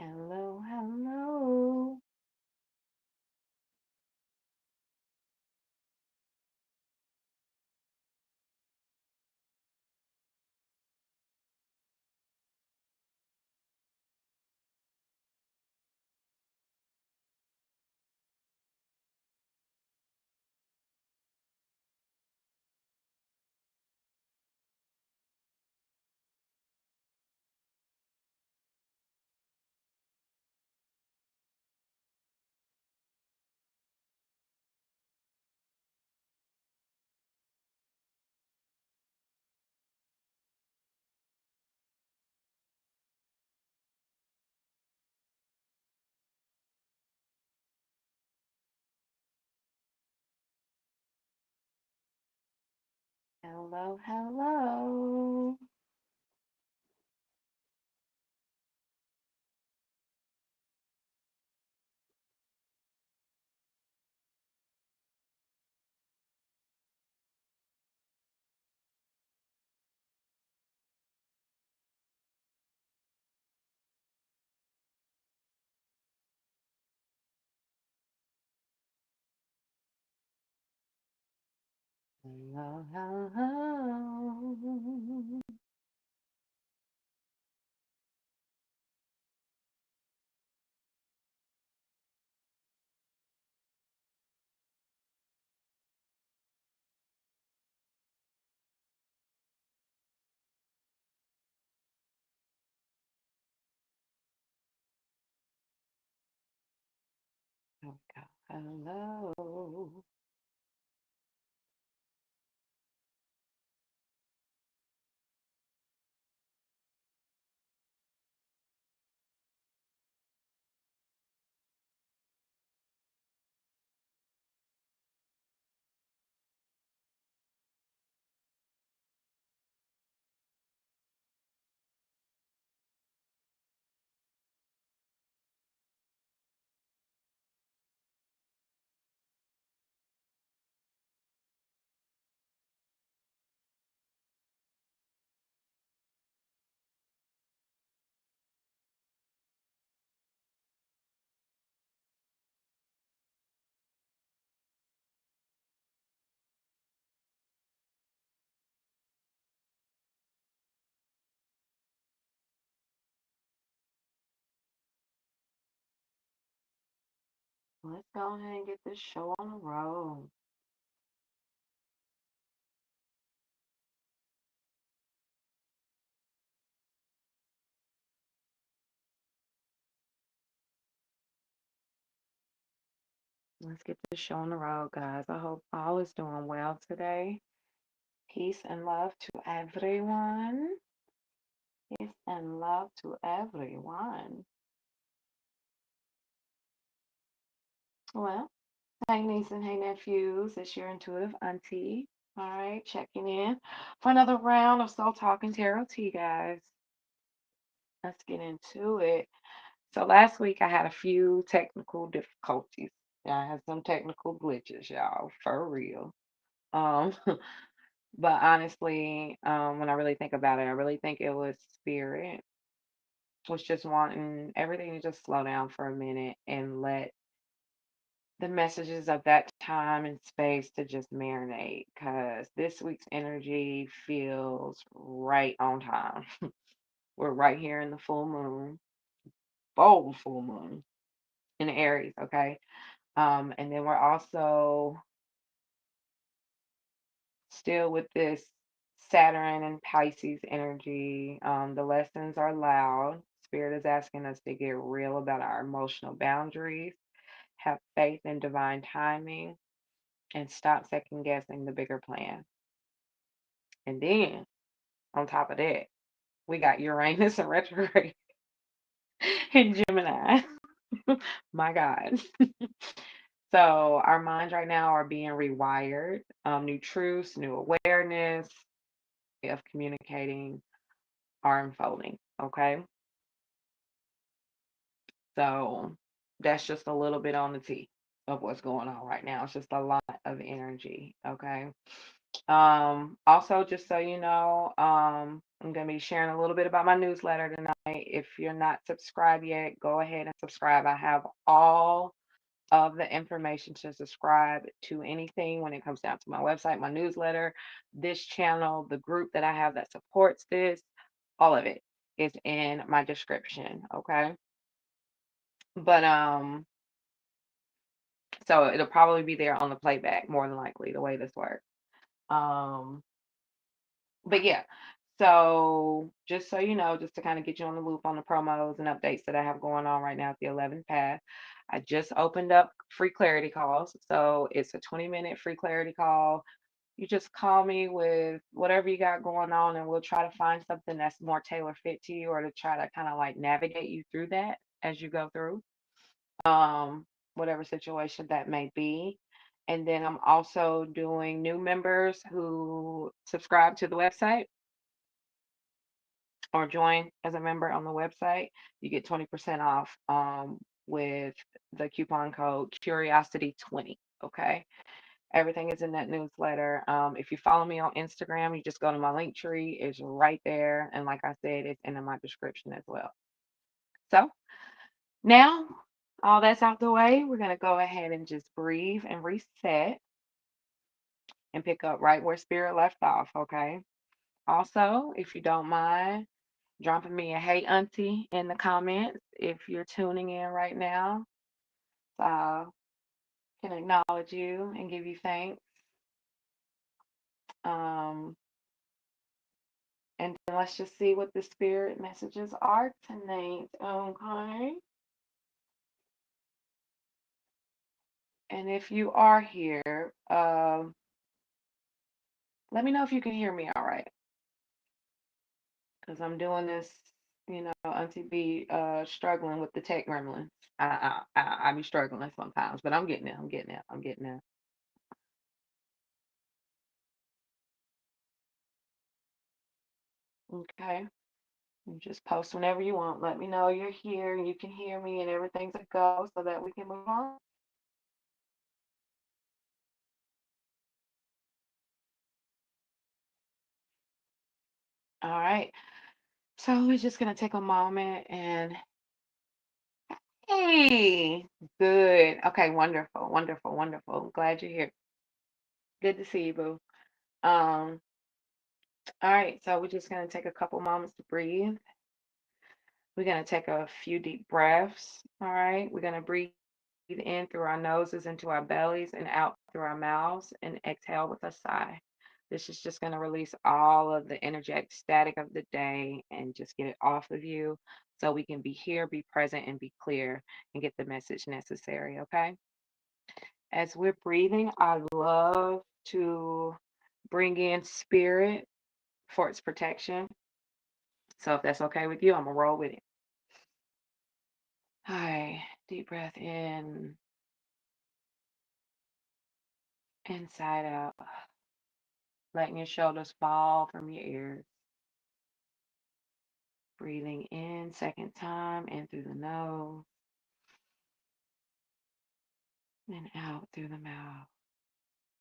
Hello, hello. Hello, hello. Hello, hello. Okay, hello. Let's go ahead and get this show on the road. Let's get this show on the road, guys. I hope all is doing well today. Peace and love to everyone. Peace and love to everyone. Well, hey, niece and hey, nephews. It's your intuitive auntie. All right, checking in for another round of Soul Talking Tarot Tea, guys. Let's get into it. So last week I had a few technical difficulties. Yeah, I had some technical glitches, y'all, for real. Um, but honestly, when I really think about it, I really think it was spirit was just wanting everything to just slow down for a minute and let the messages of that time and space to just marinate because this week's energy feels right on time. We're right here in the full moon, bold full moon in Aries, okay? And then we're also still with this Saturn and Pisces energy. The lessons are loud. Spirit is asking us to get real about our emotional boundaries, have faith in divine timing, and stop second guessing the bigger plan. And then on top of that, we got Uranus and retrograde in Gemini. My God. So our minds right now are being rewired. New truths, new awareness of communicating are unfolding. Okay. So that's just a little bit on the tea of what's going on right now. It's just a lot of energy. Okay. Also, just so you know, I'm going to be sharing a little bit about my newsletter tonight. If you're not subscribed yet, go ahead and subscribe. I have all of the information to subscribe to anything when it comes down to my website, my newsletter, this channel, the group that I have that supports this, all of it is in my description. Okay. But so it'll probably be there on the playback more than likely the way this works. Um, but yeah, so just so you know, just to kind of get you on the loop on the promos and updates that I have going on right now at the 11th path, I just opened up free clarity calls. So it's a 20-minute free clarity call. You just call me with whatever you got going on, and we'll try to find something that's more tailor fit to you or to try to kind of like navigate you through that as you go through whatever situation that may be. And then I'm also doing new members who subscribe to the website or join as a member on the website. You get 20% off with the coupon code Curiosity20. Okay. Everything is in that newsletter. If you follow me on Instagram, you just go to my link tree. It's right there. And like I said, it's in my description as well. So now all that's out the way, we're going to go ahead and just breathe and reset and pick up right where spirit left off. Okay. Also, if you don't mind, dropping me a hey auntie in the comments if you're tuning in right now. So I can acknowledge you and give you thanks. Um, and then let's just see what the spirit messages are tonight. Okay. And if you are here, let me know if you can hear me all right. Because I'm doing this, Auntie B struggling with the tech gremlins. I be struggling sometimes, but I'm getting it. I'm getting it. I'm getting it. Okay. You just post whenever you want. Let me know you're here and you can hear me and everything's a go so that we can move on. All right. So we're just gonna take a moment and hey, good. Okay, wonderful, wonderful, wonderful. Glad you're here. Good to see you, boo. All right, so we're just gonna take a couple moments to breathe. We're going to take a few deep breaths. All right. We're going to breathe in through our noses into our bellies and out through our mouths and exhale with a sigh. This is just going to release all of the energetic static of the day and just get it off of you so we can be here, be present, and be clear and get the message necessary. Okay. As we're breathing, I love to bring in spirit for its protection. So if that's okay with you, I'm going to roll with it. Hi, deep breath in, inside out, letting your shoulders fall from your ears. Breathing in, second time, in through the nose, and out through the mouth,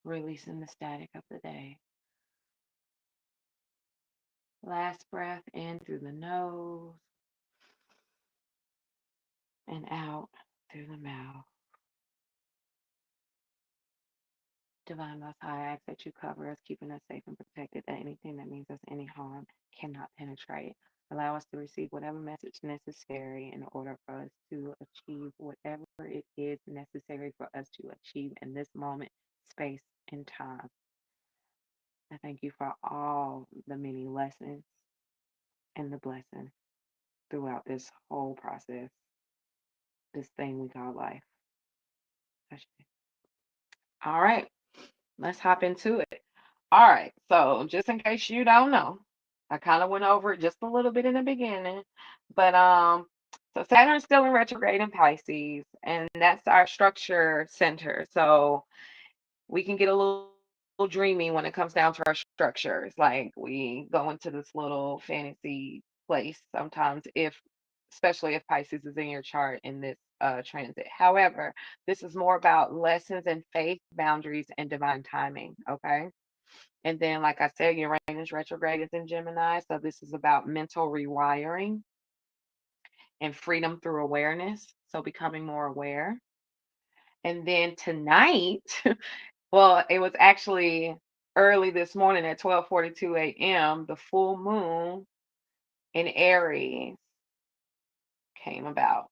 releasing the static of the day. Last breath in through the nose and out through the mouth. Divine Most High, I ask that you cover us, keeping us safe and protected, that anything that means us any harm cannot penetrate. Allow us to receive whatever message necessary in order for us to achieve whatever it is necessary for us to achieve in this moment, space, and time. I thank you for all the many lessons and the blessings throughout this whole process, this thing we call life. All right, let's hop into it. All right, so just in case you don't know, I kind of went over it just a little bit in the beginning, but so Saturn's still in retrograde in Pisces, and that's our structure center. So we can get a little dreamy when it comes down to our structures. Like we go into this little fantasy place sometimes, if especially if Pisces is in your chart in this transit. However, this is more about lessons in faith, boundaries, and divine timing. Okay. And then, like I said, Uranus retrograde is in Gemini. So this is about mental rewiring and freedom through awareness. So becoming more aware. And then tonight, well, it was actually early this morning at 12:42 a.m., the full moon in Aries came about.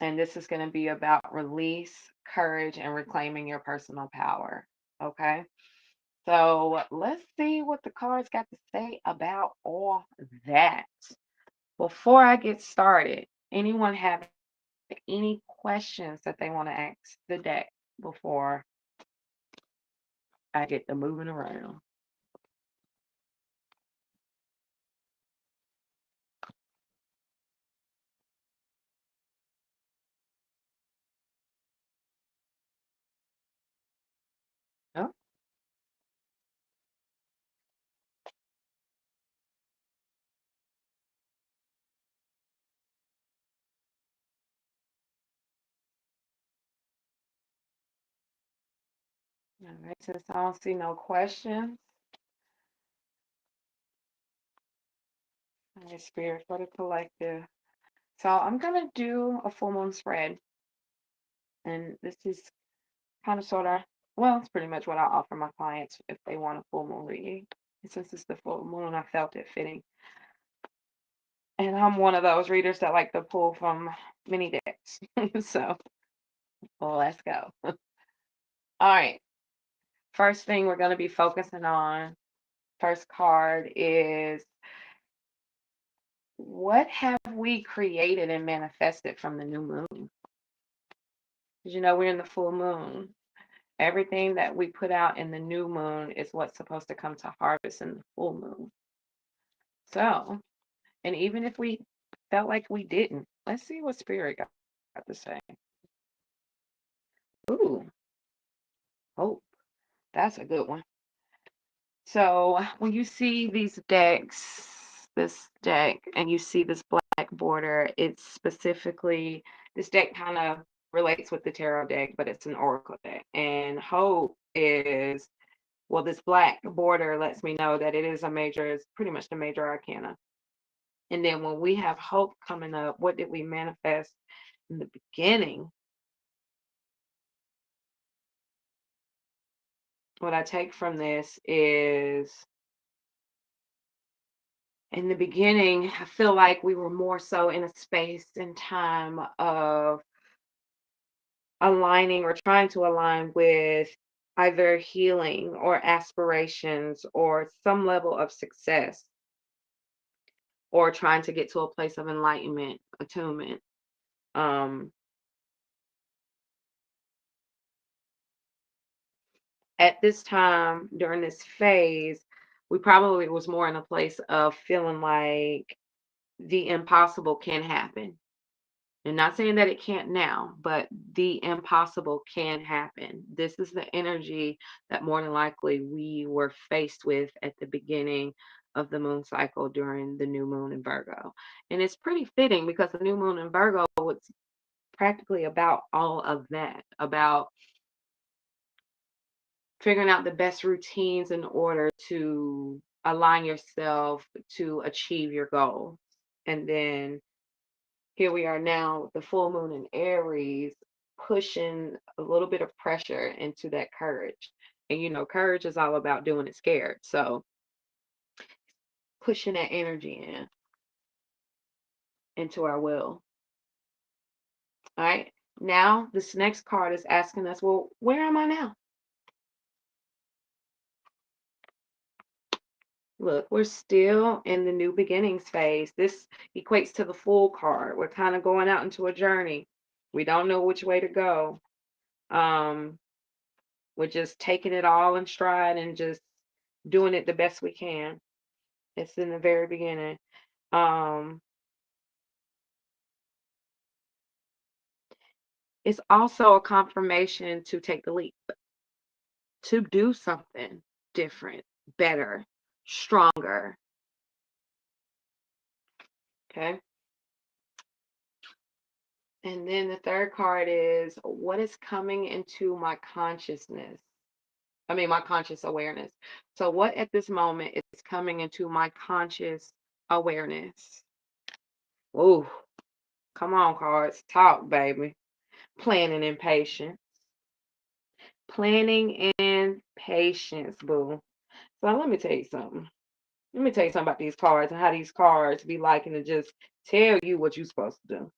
And this is going to be about release, courage, and reclaiming your personal power. Okay. So let's see what the cards got to say about all that. Before I get started, anyone have any questions that they want to ask the deck before I get to moving around? No? All right, since I don't see no questions, all right, Spirit for the collective. So I'm going to do a full moon spread. And this is kind of sort of, well, it's pretty much what I offer my clients if they want a full moon reading. And since it's the full moon, I felt it fitting. And I'm one of those readers that like to pull from many decks. So let's go. All right. First thing we're going to be focusing on, first card is what have we created and manifested from the new moon? Because we're in the full moon. Everything that we put out in the new moon is what's supposed to come to harvest in the full moon. So, and even if we felt like we didn't, let's see what Spirit got to say. Ooh, hope. That's a good one. So when you see these decks, this deck, and you see this black border, it's specifically, this deck kind of relates with the tarot deck, but it's an oracle deck. And hope is, well, this black border lets me know that it is a major, it's pretty much the major arcana. And then when we have hope coming up, what did we manifest in the beginning? What I take from this is, in the beginning, I feel like we were more so in a space and time of aligning or trying to align with either healing or aspirations or some level of success, or trying to get to a place of enlightenment, attunement. Um, at this time during this phase, we probably was more in a place of feeling like the impossible can happen. And not saying that it can't now, but the impossible can happen. This is the energy that more than likely we were faced with at the beginning of the moon cycle during the new moon in Virgo. And it's pretty fitting because the new moon in Virgo was practically about all of that, about figuring out the best routines in order to align yourself to achieve your goal. And then here we are now with the full moon in Aries, pushing a little bit of pressure into that courage. And courage is all about doing it scared. So pushing that energy into our will. All right. Now this next card is asking us, well, where am I now? Look, we're still in the new beginnings phase. This equates to the Fool card. We're kind of going out into a journey. We don't know which way to go. Um, we're just taking it all in stride and just doing it the best we can. It's in the very beginning. Um, it's also a confirmation to take the leap, to do something different, better, stronger. Okay. And then the third card is what is coming into my consciousness. My conscious awareness. So what at this moment is coming into my conscious awareness? Ooh, come on, cards. Talk, baby. Planning and patience. Planning and patience, boo. So let me tell you something. Let me tell you something about these cards and how these cards be liking to just tell you what you're supposed to do.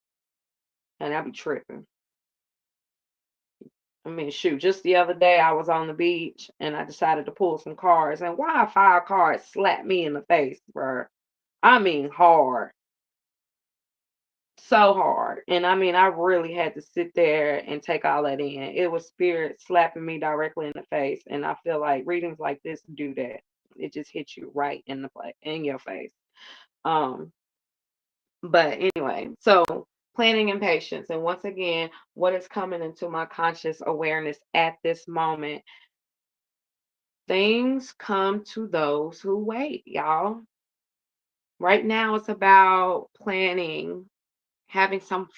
And I be tripping. Shoot, just the other day I was on the beach and I decided to pull some cards. And why 5 cards slapped me in the face, bro? Hard. So hard. And I really had to sit there and take all that in. It was spirit slapping me directly in the face. And I feel like readings like this do that. It just hits you right in your face. Um, but anyway, so planning and patience. And once again, what is coming into my conscious awareness at this moment? Things come to those who wait, y'all. Right now, it's about planning, having some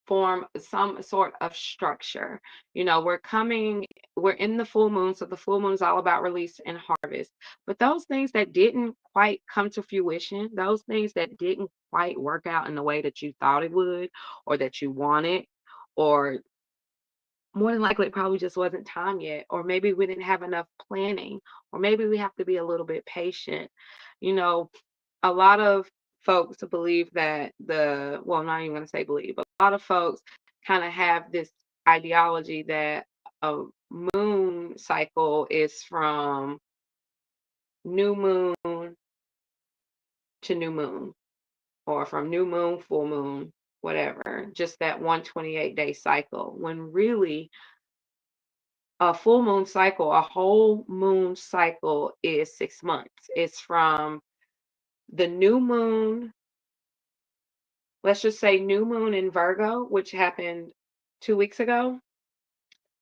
sort of structure. We're in the full moon, so the full moon is all about release and harvest. But those things that didn't quite come to fruition, those things that didn't quite work out in the way that you thought it would, or that you wanted, or more than likely, it probably just wasn't time yet, or maybe we didn't have enough planning, or maybe we have to be a little bit patient. You know, a lot of folks believe that well, not even going to say believe, but a lot of folks kind of have this ideology that a moon cycle is from new moon to new moon, or from new moon, full moon, whatever, just that 128-day cycle, when really a full moon cycle, a whole moon cycle is 6 months. It's from the new moon, let's just say new moon in Virgo, which happened 2 weeks ago.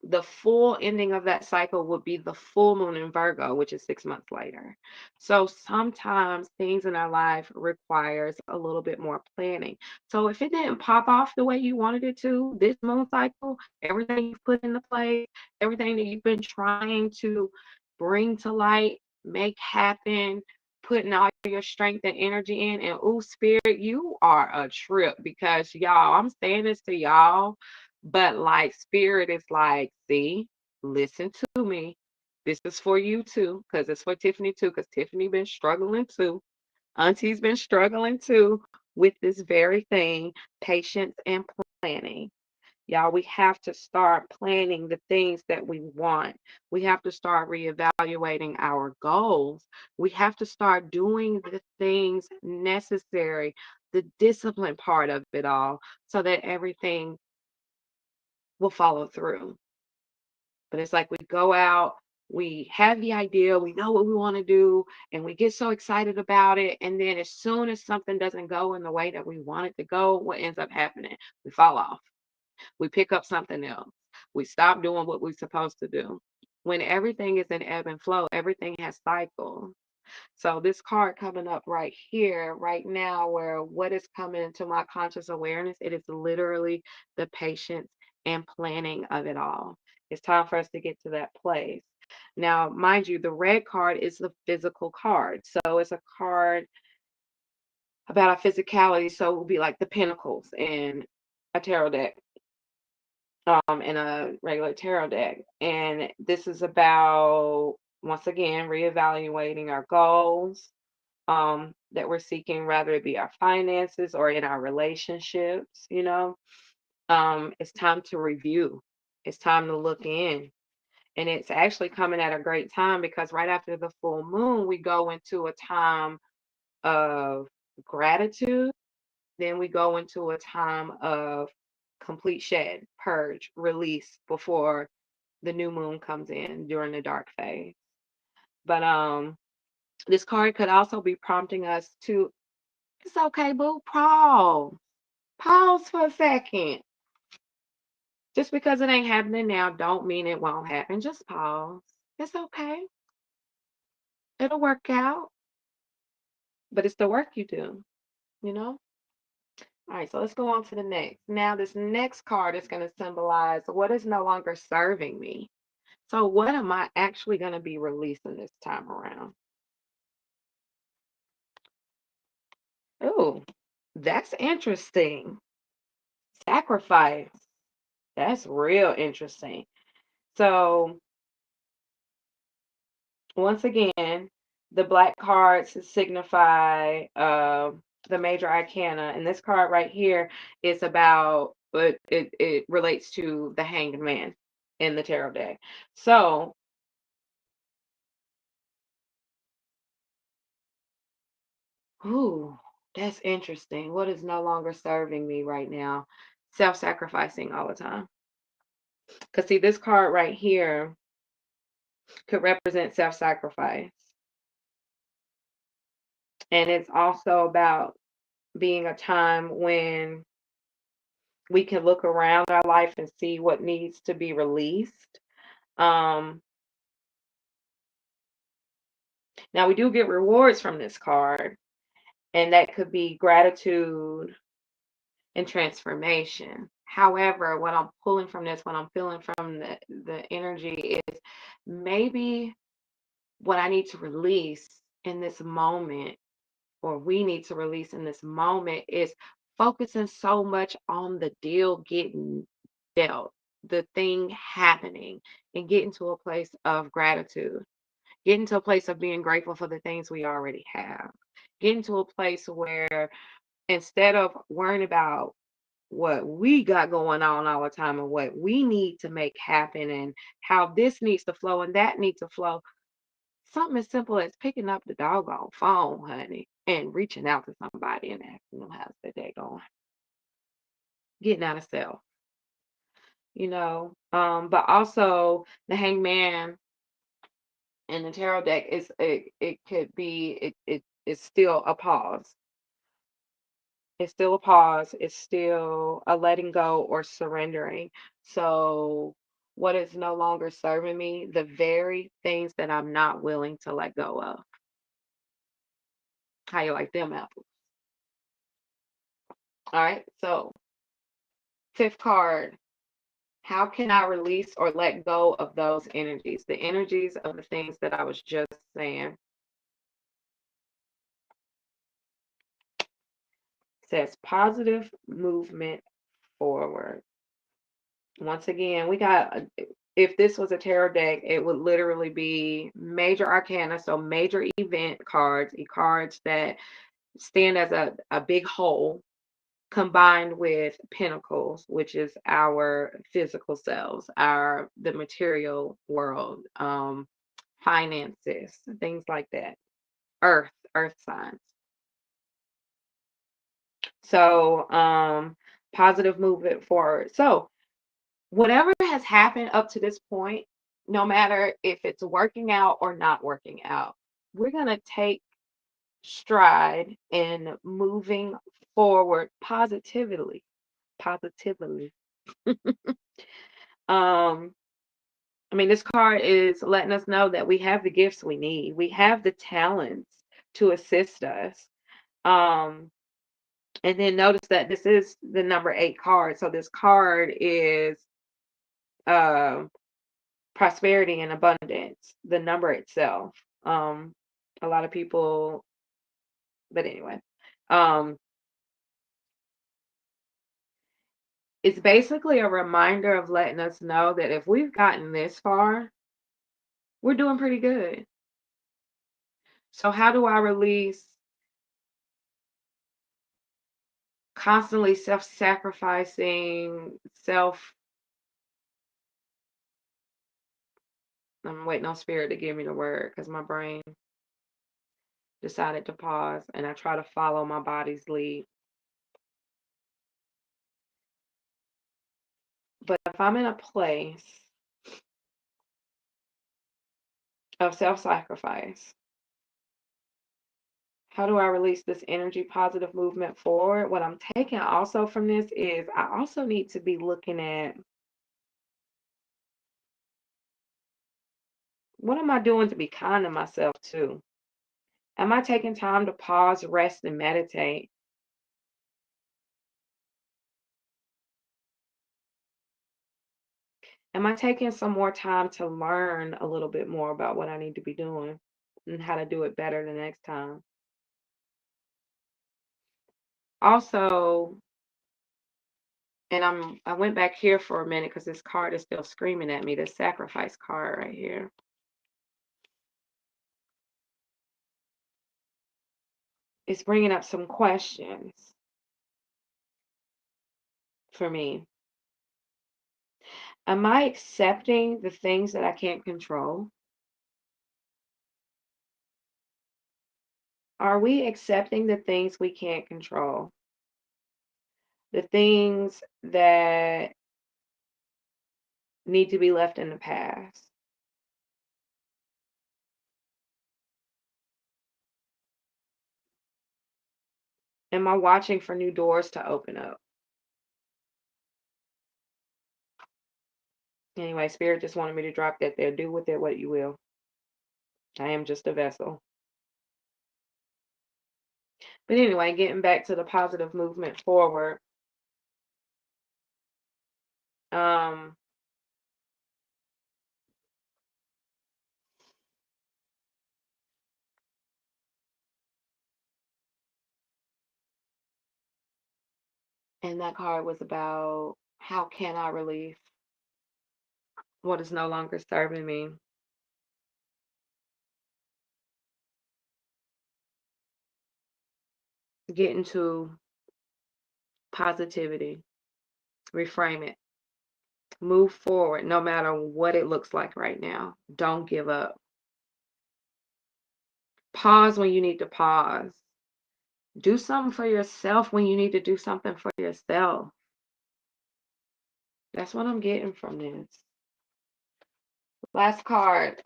The full ending of that cycle would be the full moon in Virgo, which is 6 months later. So sometimes things in our life requires a little bit more planning. So if it didn't pop off the way you wanted it to this moon cycle, everything you've put into place, everything that you've been trying to bring to light, make happen, putting all your strength and energy in, and ooh, spirit, you are a trip, because y'all, I'm saying this to y'all, but like spirit is like, see, listen to me. This is for you too, because it's for Tiffany too, because Tiffany been struggling too. Auntie's been struggling too with this very thing, patience and planning. Y'all, we have to start planning the things that we want. We have to start reevaluating our goals. We have to start doing the things necessary, the discipline part of it all, so that everything will follow through. But it's like we go out, we have the idea, we know what we want to do, and we get so excited about it. And then as soon as something doesn't go in the way that we want it to go, what ends up happening? We fall off. We pick up something else. We stop doing what we're supposed to do. When everything is in ebb and flow, everything has cycles. So this card coming up right here, right now, where what is coming into my conscious awareness, it is literally the patience and planning of it all. It's time for us to get to that place. Now, mind you, the red card is the physical card. So it's a card about our physicality. So it will be like the pentacles in a tarot deck, in a regular tarot deck. And this is about, once again, reevaluating our goals, that we're seeking, rather it be our finances or in our relationships. It's time to review. It's time to look in. And it's actually coming at a great time, because right after the full moon, we go into a time of gratitude. Then we go into a time of complete shed, purge, release before the new moon comes in during the dark phase. But this card could also be prompting us to, it's okay, boo, pause. Pause for a second. Just because it ain't happening now, don't mean it won't happen. Just pause. It's okay. It'll work out. But it's the work you do, you know? All right, so let's go on to the next. Now, this next card is going to symbolize what is no longer serving me. So what am I actually going to be releasing this time around? Oh, that's interesting. Sacrifice. That's real interesting. So once again, the black cards signify the major arcana, and this card right here is about, but it relates to the Hanged Man in the tarot deck. So, ooh, that's interesting. What is no longer serving me right now? Self-sacrificing all the time. Because see, this card right here could represent self-sacrifice, and it's also about being a time when we can look around our life and see what needs to be released. Um, Now we do get rewards from this card, and that could be gratitude and transformation. However, what I'm pulling from this, what I'm feeling from the energy is maybe what I need to release in this moment, or we need to release in this moment, is focusing so much on the deal getting dealt, the thing happening, and getting to a place of gratitude, getting to a place of being grateful for the things we already have, getting to a place where instead of worrying about what we got going on all the time and what we need to make happen and how this needs to flow and that needs to flow, something as simple as picking up the doggone phone, honey, and reaching out to somebody and asking them how's their day going, getting out of self, but also the hangman in the tarot deck is it could be it's still a pause. It's still a pause. It's still a letting go or surrendering. So what is no longer serving me, the very things that I'm not willing to let go of. How you like them apples? All right. So fifth card. How can I release or let go of those energies? The energies of the things that I was just saying. Says positive movement forward. Once again, we got, if this was a tarot deck, it would literally be major arcana, so major event cards, cards that stand as a big whole, combined with pentacles, which is our physical selves, the material world, finances, things like that. Earth signs. So positive movement forward. So whatever has happened up to this point, no matter if it's working out or not working out, we're going to take stride in moving forward positively. Positively. um, I mean, this card is letting us know that we have the gifts we need. We have the talents to assist us. Um, and then notice that this is the number 8 card. So this card is um prosperity and abundance, the number itself. Um, a lot of people, but anyway, um, it's basically a reminder of letting us know that if we've gotten this far, we're doing pretty good. So, how do I release constantly self sacrificing, I'm waiting on spirit to give me the word because my brain decided to pause and I try to follow my body's lead. But if I'm in a place of self sacrifice, how do I release this energy positive movement forward? What I'm taking also from this is I also need to be looking at what am I doing to be kind to myself too? Am I taking time to pause, rest, and meditate? Am I taking some more time to learn a little bit more about what I need to be doing and how to do it better the next time? Also, and I went back here for a minute because this card is still screaming at me, this sacrifice card right here. It's bringing up some questions for me. Am I accepting the things that I can't control? Are we accepting the things we can't control? The things that need to be left in the past? Am I watching for new doors to open up? Anyway, Spirit just wanted me to drop that there. Do with it what you will. I am just a vessel. But anyway, getting back to the positive movement forward. Um, and that card was about how can I release what is no longer serving me? Get into positivity, reframe it, move forward no matter what it looks like right now. Don't give up. Pause when you need to pause. Do something for yourself when you need to do something for yourself. That's what I'm getting from this. Last card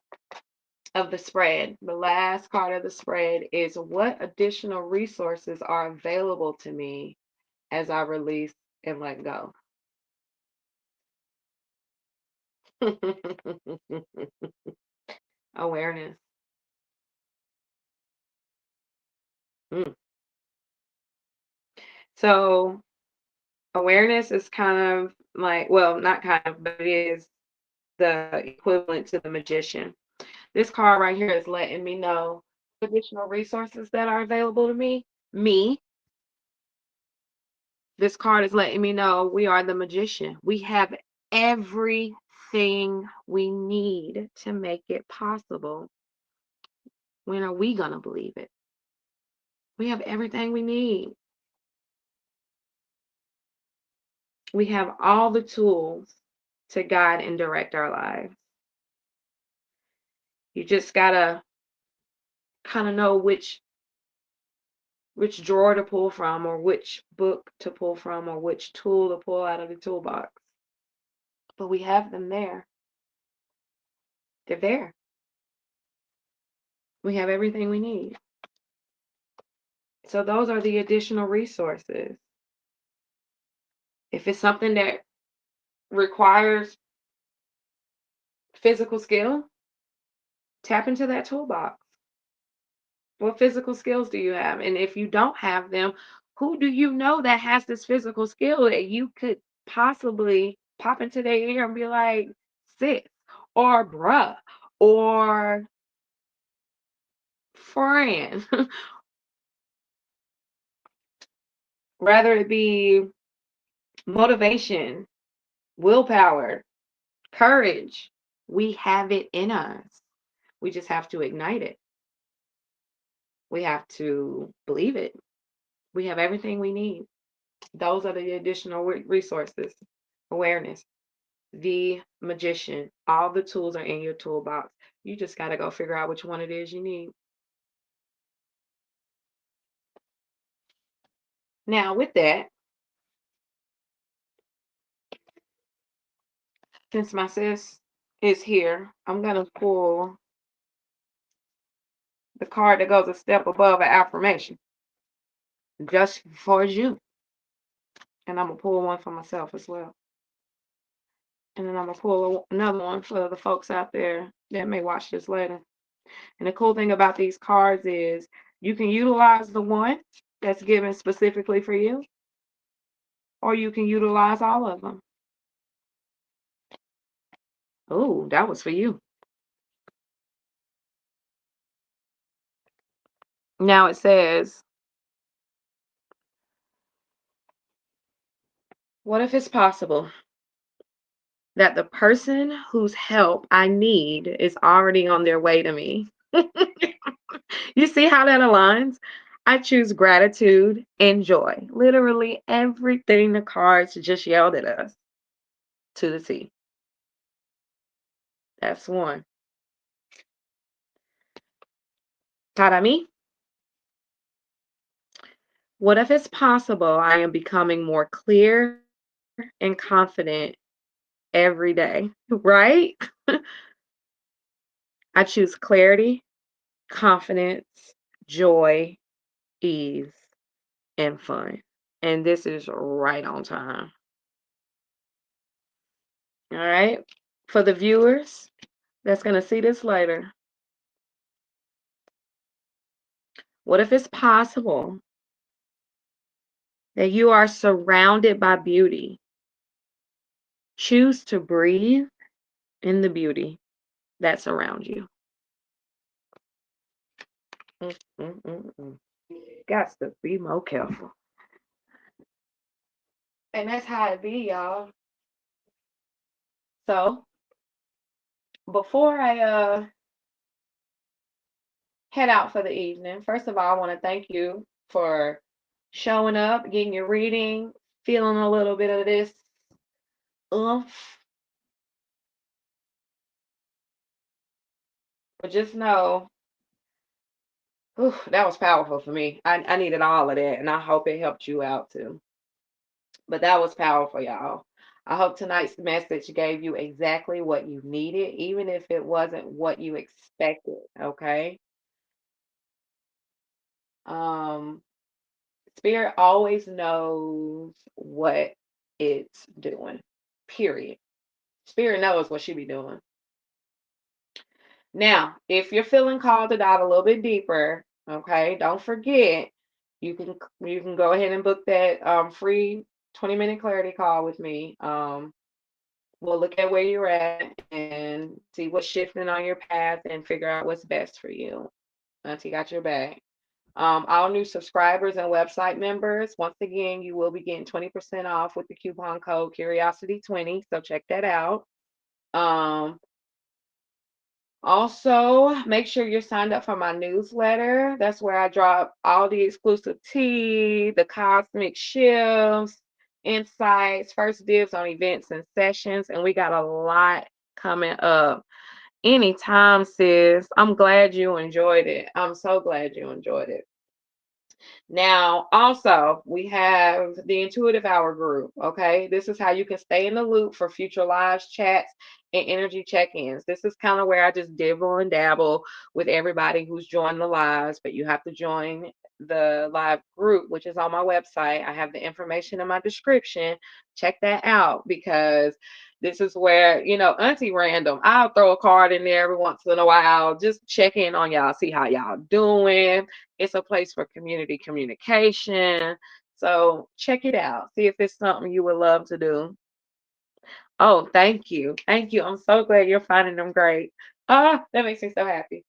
of the spread. The last card of the spread is what additional resources are available to me as I release and let go. Awareness. Mm. So awareness is kind of like, well, not kind of, but it is the equivalent to the magician. This card right here is letting me know additional resources that are available to me. Me. This card is letting me know we are the magician. We have everything we need to make it possible. When are we going to believe it? We have everything we need. We have all the tools to guide and direct our lives. You just got to kind of know which drawer to pull from or which book to pull from or which tool to pull out of the toolbox. But we have them there. They're there. We have everything we need. So those are the additional resources. If it's something that requires physical skill, tap into that toolbox. What physical skills do you have? And if you don't have them, who do you know that has this physical skill that you could possibly pop into their ear and be like, sis, or bruh, or friend? Rather it be motivation, willpower, courage. We have it in us. We just have to ignite it. We have to believe it. We have everything we need. Those are the additional resources. Awareness, the magician. All the tools are in your toolbox. You just got to go figure out which one it is you need. Now, with that, since my sis is here, I'm going to pull the card that goes a step above an affirmation just for you. And I'm going to pull one for myself as well. And then I'm going to pull another one for the folks out there that may watch this later. And the cool thing about these cards is you can utilize the one that's given specifically for you, or you can utilize all of them. Oh, that was for you. Now it says, what if it's possible that the person whose help I need is already on their way to me? You see how that aligns? I choose gratitude and joy. Literally everything the cards just yelled at us to the T. That's one. Para mí, what if it's possible I am becoming more clear and confident every day? Right? I choose clarity, confidence, joy, ease, and fun. And this is right on time. All right. For the viewers that's going to see this later, what if it's possible that you are surrounded by beauty? Choose to breathe in the beauty that's around you. Mm, mm, mm, mm. Got to be more careful. And that's how it be, y'all. So before I head out for the evening, first of all, I want to thank you for showing up, getting your reading, feeling a little bit of this oomph. But just know, whew, that was powerful for me. I needed all of that, and I hope it helped you out too. But that was powerful, y'all. I hope tonight's message gave you exactly what you needed, even if it wasn't what you expected. Okay. Um, Spirit always knows what it's doing. Period. Spirit knows what she be doing. Now, if you're feeling called to dive a little bit deeper, okay, don't forget you can go ahead and book that free 20-minute clarity call with me. We'll look at where you're at and see what's shifting on your path and figure out what's best for you. Auntie got your back. All new subscribers and website members, once again, you will be getting 20% off with the coupon code Curiosity20. So check that out. Um, Also, make sure you're signed up for my newsletter. That's where I drop all the exclusive tea, the cosmic shifts, insights, first dibs on events and sessions. And we got a lot coming up. Anytime, sis. I'm glad you enjoyed it. I'm so glad you enjoyed it. Now, also, we have the Intuitive Hour group. Okay. This is how you can stay in the loop for future lives, chats, and energy check ins. This is kind of where I just dibble and dabble with everybody who's joined the lives, but you have to join the live group, which is on my website. I have the information in my description. Check that out because this is where, Auntie random. I'll throw a card in there every once in a while, just check in on y'all, see how y'all doing. It's a place for community communication. So check it out. See if it's something you would love to do. Oh, thank you. Thank you. I'm so glad you're finding them great. Ah, that makes me so happy.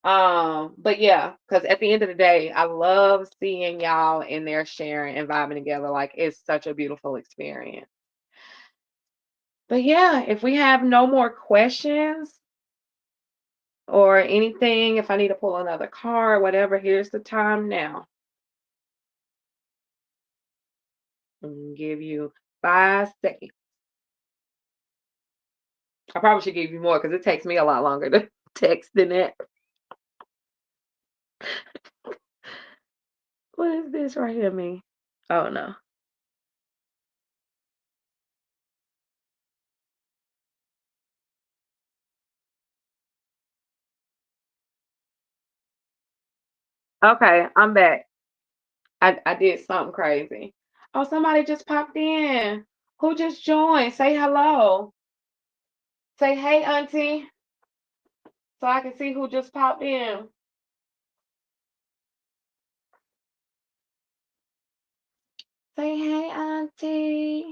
But yeah, because at the end of the day, I love seeing y'all in there sharing and vibing together. Like it's such a beautiful experience. But yeah, if we have no more questions or anything, if I need to pull another card, whatever, here's the time now. Give you 5 seconds. I probably should give you more because it takes me a lot longer to text than that. What is this right here, me? Oh no. Okay, I'm back. I did something crazy. Oh, somebody just popped in. Who just joined? Say hello. Say hey, Auntie, so I can see who just popped in. Say hey, Auntie.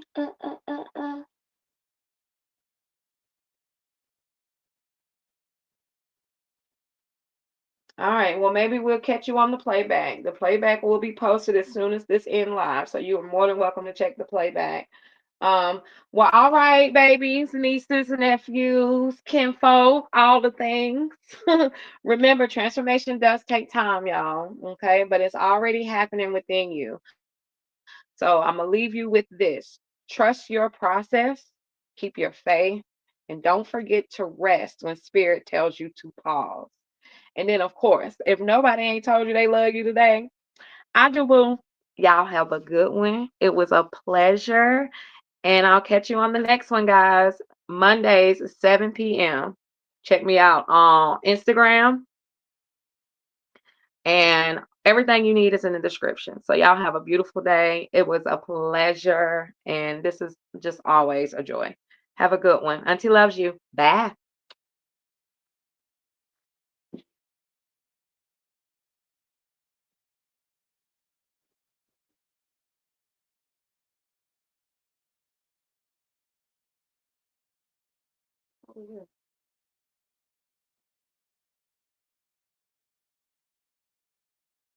All right. Well, maybe we'll catch you on the playback. The playback will be posted as soon as this end live, so you are more than welcome to check the playback. Um, well, all right, babies, nieces, nephews, kinfolk, all the things. Remember, transformation does take time, y'all. Okay, but it's already happening within you. So I'm gonna leave you with this: trust your process, keep your faith, and don't forget to rest when spirit tells you to pause. And then, of course, if nobody ain't told you they love you today, I do, boo. Y'all have a good one. It was a pleasure. And I'll catch you on the next one, guys. Mondays, 7 p.m. Check me out on Instagram, and everything you need is in the description. So, y'all have a beautiful day. It was a pleasure. And this is just always a joy. Have a good one. Auntie loves you. Bye.